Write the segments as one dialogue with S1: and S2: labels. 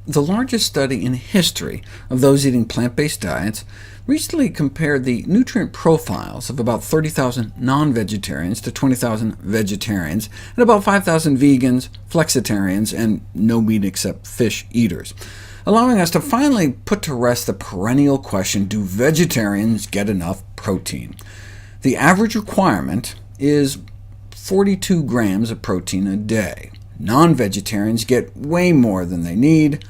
S1: The largest study in history of those eating plant-based diets recently compared the nutrient profiles of about 30,000 non-vegetarians to 20,000 vegetarians, and about 5,000 vegans, flexitarians, and no meat except fish eaters, allowing us to finally put to rest the perennial question, do vegetarians get enough protein? The average requirement is 42 grams of protein a day. Non-vegetarians get way more than they need,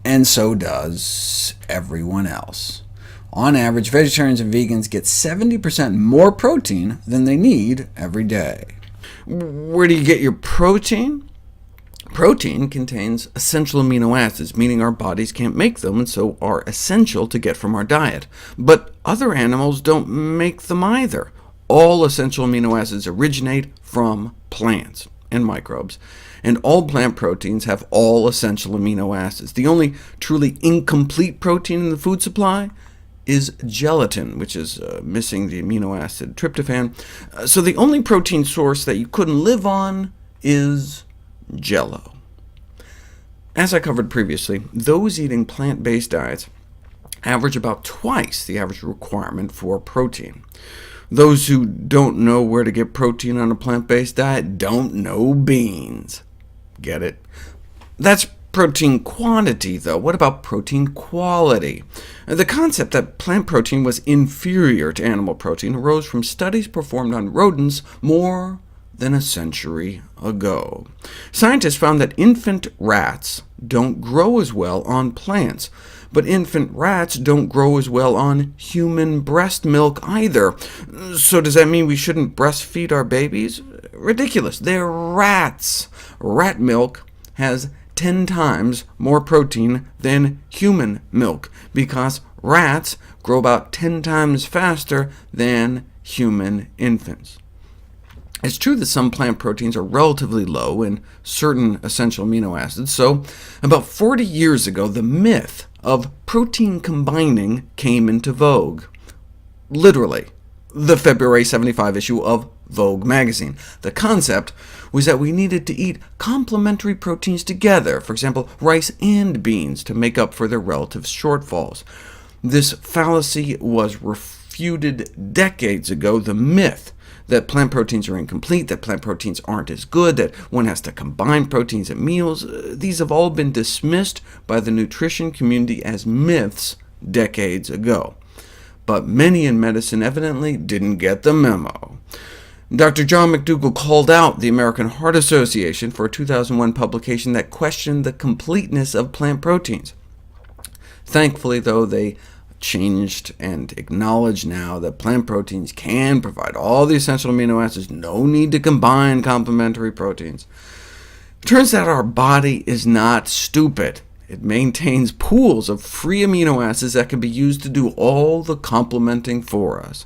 S1: and so does everyone else. On average, vegetarians and vegans get 70% more protein than they need every day. Where do you get your protein? Protein contains essential amino acids, meaning our bodies can't make them, and so are essential to get from our diet. But other animals don't make them either. All essential amino acids originate from plants and microbes, and all plant proteins have all essential amino acids. The only truly incomplete protein in the food supply is gelatin, which is missing the amino acid tryptophan. So the only protein source that you couldn't live on is Jell-O. As I covered previously, those eating plant-based diets average about twice the average requirement for protein. Those who don't know where to get protein on a plant-based diet don't know beans. Get it? That's protein quantity, though. What about protein quality? The concept that plant protein was inferior to animal protein arose from studies performed on rodents more than a century ago. Scientists found that infant rats don't grow as well on plants, but infant rats don't grow as well on human breast milk either. So does that mean we shouldn't breastfeed our babies? Ridiculous. They're rats. Rat milk has 10 times more protein than human milk, because rats grow about 10 times faster than human infants. It's true that some plant proteins are relatively low in certain essential amino acids, so about 40 years ago, the myth of protein combining came into vogue. Literally, the February '75 issue of Vogue magazine. The concept was that we needed to eat complementary proteins together, for example, rice and beans, to make up for their relative shortfalls. This fallacy was refuted decades ago. The myth that plant proteins are incomplete, that plant proteins aren't as good, that one has to combine proteins at meals, these have all been dismissed by the nutrition community as myths decades ago. But many in medicine evidently didn't get the memo. Dr. John McDougall called out the American Heart Association for a 2001 publication that questioned the completeness of plant proteins. Thankfully, though, they changed and acknowledge now that plant proteins can provide all the essential amino acids, no need to combine complementary proteins. Turns out our body is not stupid. It maintains pools of free amino acids that can be used to do all the complementing for us,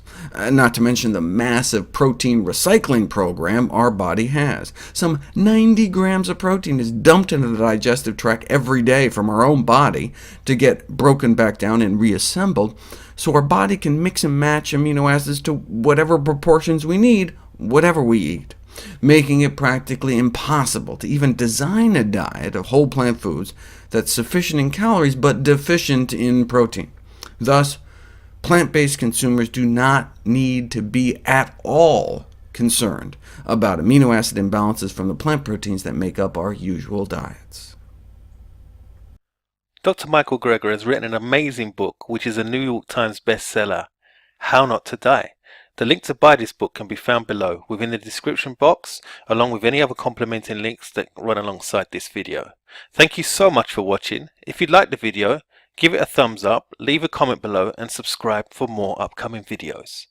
S1: not to mention the massive protein recycling program our body has. Some 90 grams of protein is dumped into the digestive tract every day from our own body to get broken back down and reassembled, so our body can mix and match amino acids to whatever proportions we need, whatever we eat, making it practically impossible to even design a diet of whole plant foods that's sufficient in calories but deficient in protein. Thus, plant-based consumers do not need to be at all concerned about amino acid imbalances from the plant proteins that make up our usual diets.
S2: Dr. Michael Greger has written an amazing book, which is a New York Times bestseller, How Not to Die. The link to buy this book can be found below within the description box, along with any other complementing links that run alongside this video. Thank you so much for watching. If you liked the video, give it a thumbs up, leave a comment below, and subscribe for more upcoming videos.